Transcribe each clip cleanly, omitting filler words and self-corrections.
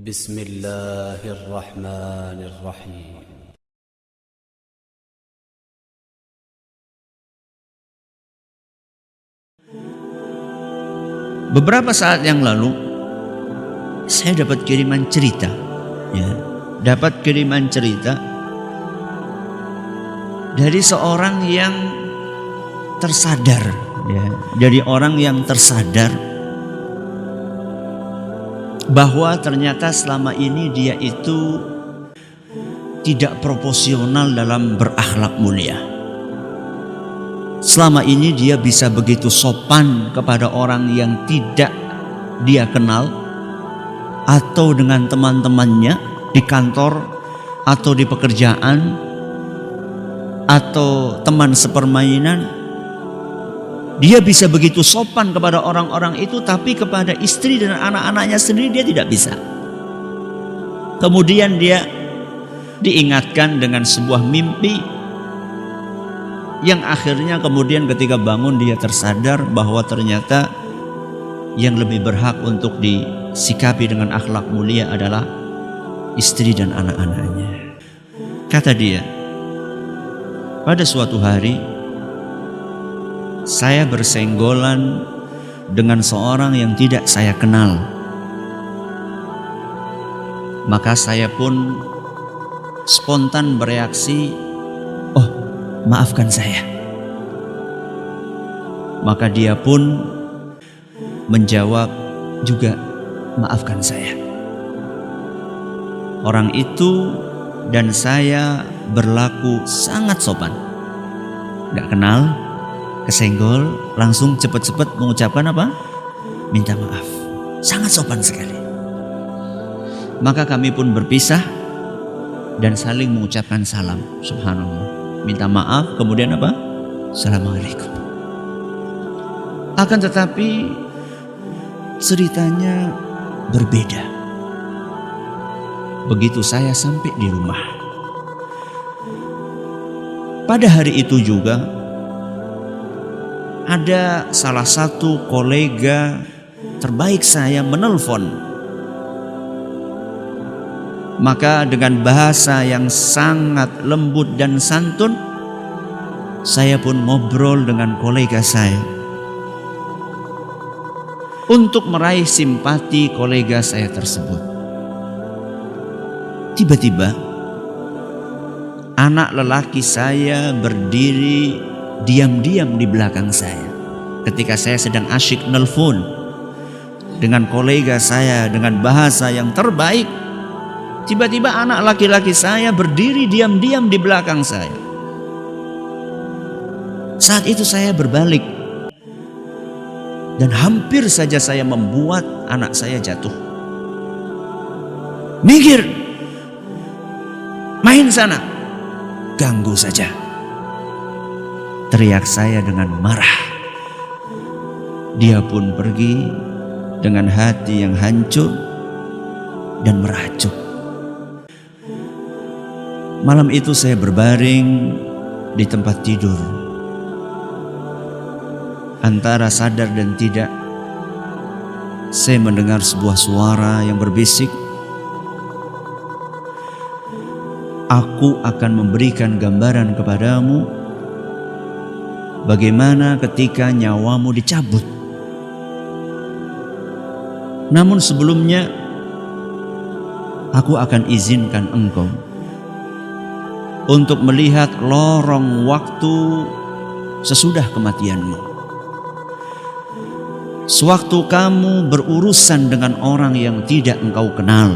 بسم الله الرحمن الرحيم. Beberapa saat yang lalu saya dapat kiriman cerita, dari seorang yang tersadar, dari orang yang tersadar bahwa ternyata selama ini dia itu tidak proporsional dalam berakhlak mulia. Selama ini dia bisa begitu sopan kepada orang yang tidak dia kenal, atau dengan teman-temannya di kantor atau di pekerjaan atau teman sepermainan. Dia bisa begitu sopan kepada orang-orang itu, tapi kepada istri dan anak-anaknya sendiri dia tidak bisa. Kemudian dia diingatkan dengan sebuah mimpi yang akhirnya kemudian ketika bangun dia tersadar bahwa ternyata yang lebih berhak untuk disikapi dengan akhlak mulia adalah istri dan anak-anaknya. Kata dia, pada suatu hari saya bersenggolan dengan seorang yang tidak saya kenal. Maka saya pun spontan bereaksi, "Oh, maafkan saya." Maka dia pun menjawab juga, "Maafkan saya." Orang itu dan saya berlaku sangat sopan. Gak kenal, kesenggol, langsung cepat-cepat mengucapkan apa? Minta maaf. Sangat sopan sekali. Maka kami pun berpisah dan saling mengucapkan salam. Subhanallah. Minta maaf, kemudian apa? Assalamualaikum. Akan tetapi ceritanya berbeda. Begitu saya sampai di rumah. Pada hari itu juga ada salah satu kolega terbaik saya menelpon. Maka dengan bahasa yang sangat lembut dan santun, saya pun ngobrol dengan kolega saya untuk meraih simpati kolega saya tersebut. Tiba-tiba anak lelaki saya berdiri diam-diam di belakang saya ketika saya sedang asyik nelpon dengan kolega saya dengan bahasa yang terbaik. Tiba-tiba anak laki-laki saya berdiri diam-diam di belakang saya. Saat itu saya berbalik dan hampir saja saya membuat anak saya jatuh. "Minggir, main sana, ganggu saja," teriak saya dengan marah. Dia pun pergi dengan hati yang hancur dan merajuk. Malam itu saya berbaring di tempat tidur. Antara sadar dan tidak, saya mendengar sebuah suara yang berbisik, "Aku akan memberikan gambaran kepadamu bagaimana ketika nyawamu dicabut. Namun sebelumnya, aku akan izinkan engkau untuk melihat lorong waktu sesudah kematianmu. Sewaktu kamu berurusan dengan orang yang tidak engkau kenal,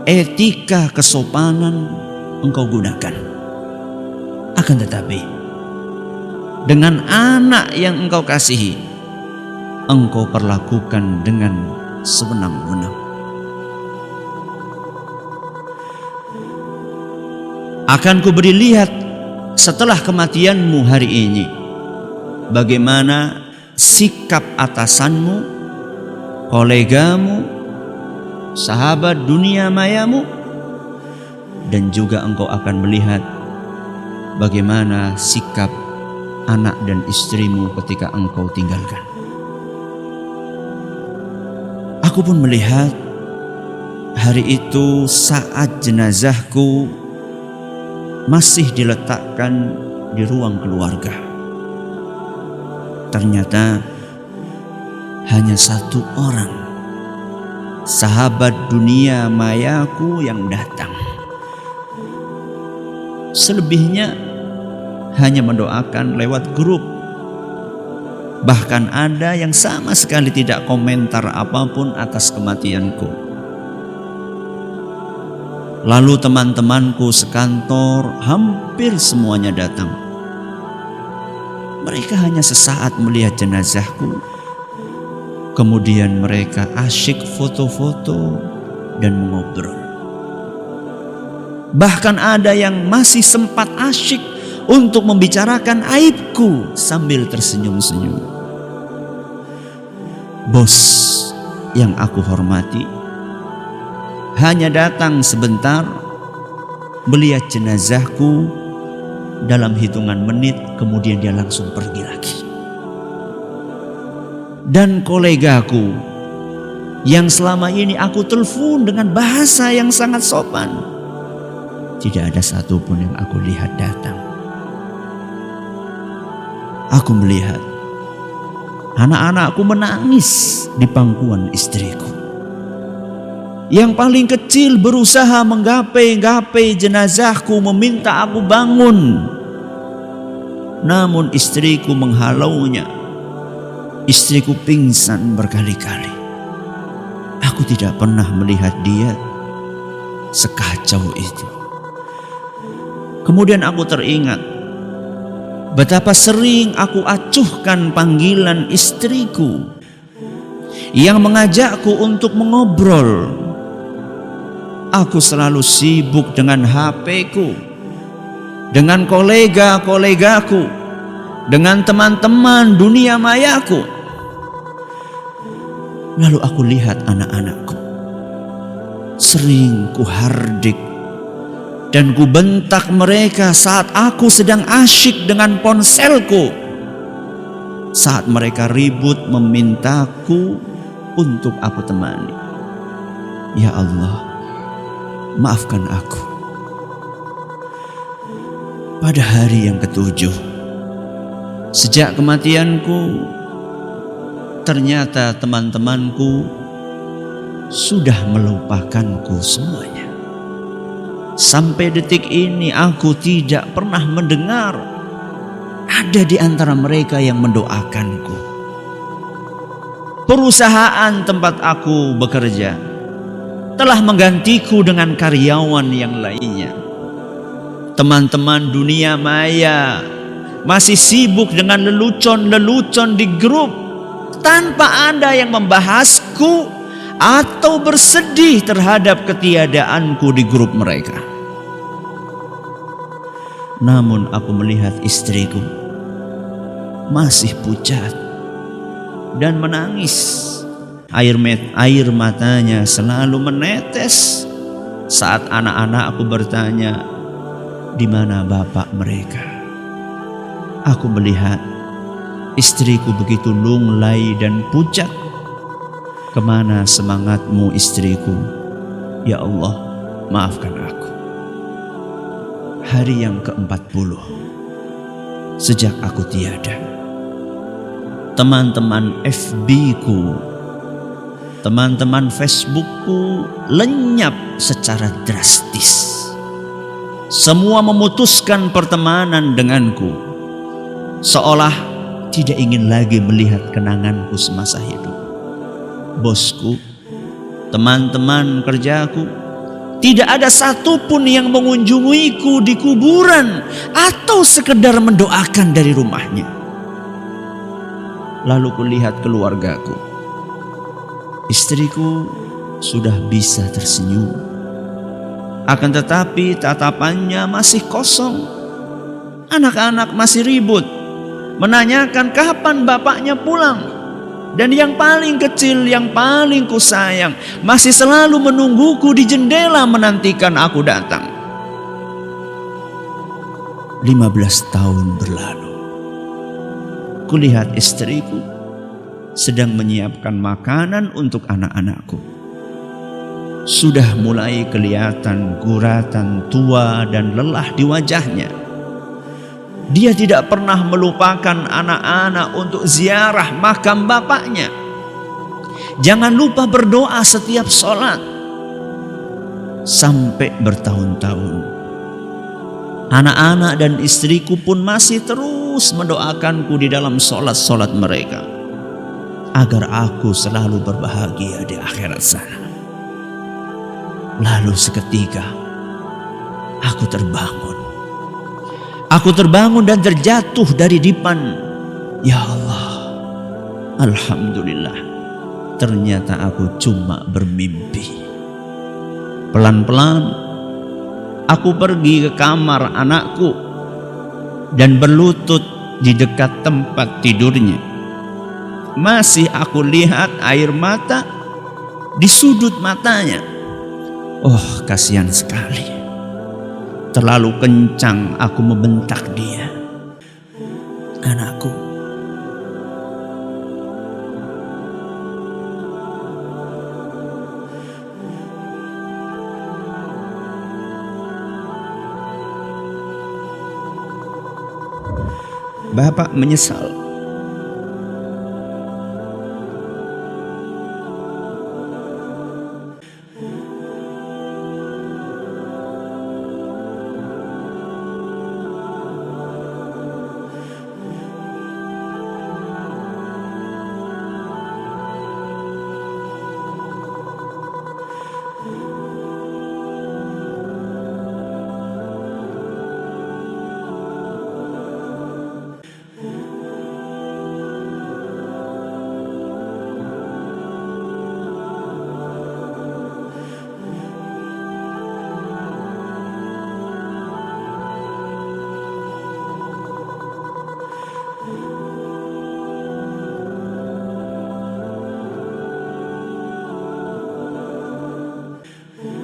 etika kesopanan engkau gunakan. Akan tetapi, dengan anak yang engkau kasihi, engkau perlakukan dengan sewenang-wenang. Akan kuberi lihat setelah kematianmu hari ini bagaimana sikap atasanmu, kolegamu, sahabat dunia mayamu, dan juga engkau akan melihat bagaimana sikap anak dan istrimu ketika engkau tinggalkan." Aku pun melihat Hari itu saat jenazahku masih diletakkan di ruang keluarga, ternyata hanya satu orang, sahabat dunia mayaku yang datang. Selebihnya hanya mendoakan lewat grup. Bahkan ada yang sama sekali tidak komentar apapun atas kematianku. Lalu teman-temanku sekantor hampir semuanya datang. Mereka hanya sesaat melihat jenazahku. Kemudian mereka asyik foto-foto dan mengobrol. Bahkan ada yang masih sempat asyik untuk membicarakan aibku sambil tersenyum-senyum. Bos yang aku hormati hanya datang sebentar, melihat jenazahku dalam hitungan menit, kemudian dia langsung pergi lagi. Dan kolegaku yang selama ini aku telepon dengan bahasa yang sangat sopan, tidak ada satupun yang aku lihat datang. Aku melihat anak-anakku menangis di pangkuan istriku. Yang paling kecil berusaha menggapai-gapai jenazahku, meminta aku bangun. Namun istriku menghalaunya. Istriku pingsan berkali-kali. Aku tidak pernah melihat dia sekacau itu. Kemudian aku teringat betapa sering aku acuhkan panggilan istriku yang mengajakku untuk mengobrol. Aku selalu sibuk dengan HP-ku, dengan kolega-kolegaku, dengan teman-teman dunia mayaku. Lalu aku lihat anak-anakku. Sering ku hardik dan ku bentak mereka saat aku sedang asyik dengan ponselku. Saat mereka ribut memintaku untuk aku temani. Ya Allah, maafkan aku. Pada hari yang ke-7 sejak kematianku, ternyata teman-temanku sudah melupakanku semuanya. Sampai detik ini aku tidak pernah mendengar ada di antara mereka yang mendoakanku. Perusahaan tempat aku bekerja telah menggantiku dengan karyawan yang lainnya. Teman-teman dunia maya masih sibuk dengan lelucon-lelucon di grup tanpa ada yang membahasku atau bersedih terhadap ketiadaanku di grup mereka. Namun aku melihat istriku masih pucat dan menangis. Air matanya selalu menetes saat anak-anakku bertanya, di mana bapak mereka? Aku melihat istriku begitu lunglai dan pucat. Kemana semangatmu istriku? Ya Allah, maafkan aku. Hari yang ke-40 sejak aku tiada. Teman-teman FB-ku, teman-teman Facebook-ku lenyap secara drastis. Semua memutuskan pertemanan denganku, seolah tidak ingin lagi melihat kenanganku semasa hidup. Bosku, teman-teman kerjaku, tidak ada satupun yang mengunjungiku di kuburan atau sekedar mendoakan dari rumahnya. Lalu kulihat keluargaku. Istriku sudah bisa tersenyum. Akan tetapi tatapannya masih kosong. Anak-anak masih ribut, menanyakan kapan bapaknya pulang. Dan yang paling kecil, yang paling kusayang, masih selalu menungguku di jendela menantikan aku datang. 15 tahun berlalu. Kulihat istriku sedang menyiapkan makanan untuk anak-anakku. sudah mulai kelihatan guratan tua dan lelah di wajahnya. Dia tidak pernah melupakan anak-anak untuk ziarah makam bapaknya. Jangan lupa berdoa setiap sholat. Sampai bertahun-tahun, anak-anak dan istriku pun masih terus mendoakanku di dalam sholat-sholat mereka, agar aku selalu berbahagia di akhirat sana. Lalu seketika aku terbangun. Aku terbangun dan terjatuh dari dipan. Ya Allah, alhamdulillah, ternyata aku cuma bermimpi. Pelan-pelan aku pergi ke kamar anakku dan berlutut di dekat tempat tidurnya. Masih aku lihat air mata di sudut matanya. Oh, kasihan sekali. Terlalu kencang aku membentak dia. Anakku, Bapak menyesal.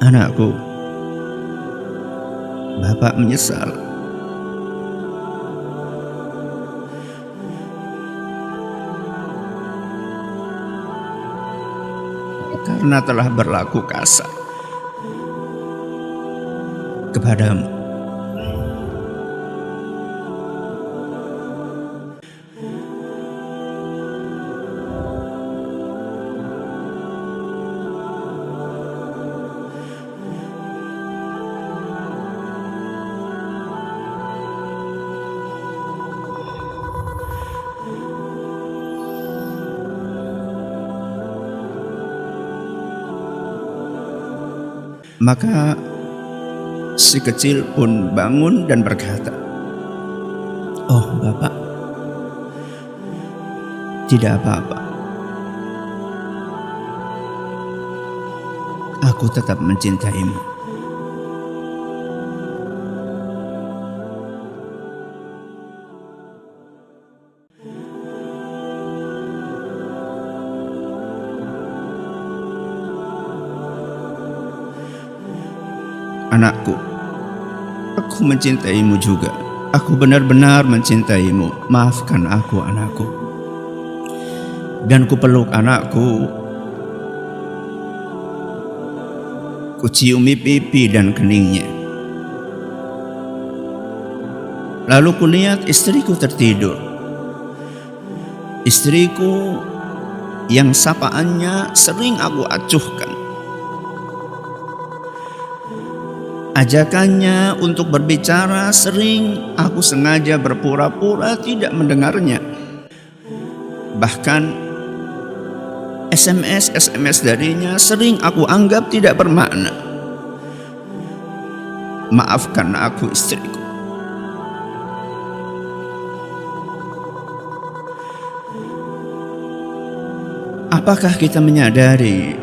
Anakku, Bapak menyesal. Karena telah berlaku kasar kepadamu. Maka si kecil pun bangun dan berkata, "Oh Bapak, tidak apa-apa. Aku tetap mencintaimu." Anakku, aku mencintaimu juga. Aku benar-benar mencintaimu. Maafkan aku, anakku. Dan kupeluk anakku. Kuciumi pipi dan keningnya. Lalu kulihat istriku tertidur. Istriku yang sapaannya sering aku acuhkan. Ajakannya untuk berbicara sering aku sengaja berpura-pura tidak mendengarnya. Bahkan SMS darinya sering aku anggap tidak bermakna. Maafkan aku, istriku. Apakah kita menyadari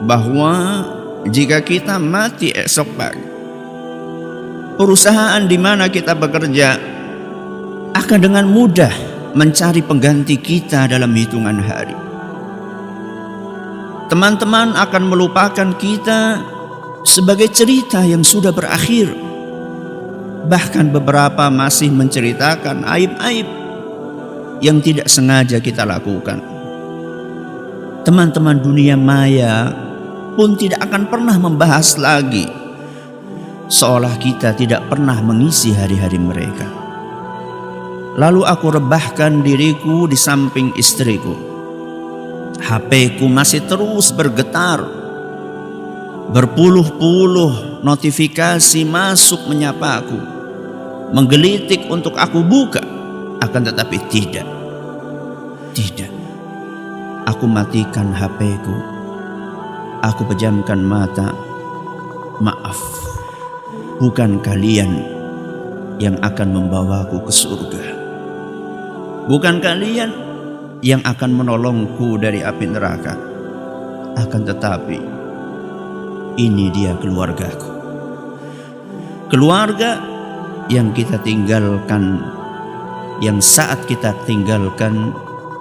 bahwa jika kita mati esok pagi, perusahaan di mana kita bekerja akan dengan mudah mencari pengganti kita dalam hitungan hari. Teman-teman akan melupakan kita sebagai cerita yang sudah berakhir. Bahkan beberapa masih menceritakan aib-aib yang tidak sengaja kita lakukan. Teman-teman dunia maya pun tidak akan pernah membahas lagi, seolah kita tidak pernah mengisi hari-hari mereka. Lalu aku rebahkan diriku di samping istriku. HP-ku masih terus bergetar. Berpuluh-puluh notifikasi masuk menyapaku, menggelitik untuk aku buka. Akan tetapi tidak. Aku matikan HP-ku. Aku pejamkan mata. Maaf, bukan kalian yang akan membawaku ke surga. Bukan kalian yang akan menolongku dari api neraka. Akan tetapi ini dia keluargaku. Keluarga yang kita tinggalkan, yang saat kita tinggalkan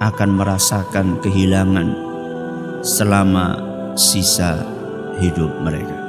akan merasakan kehilangan selama sisa hidup mereka.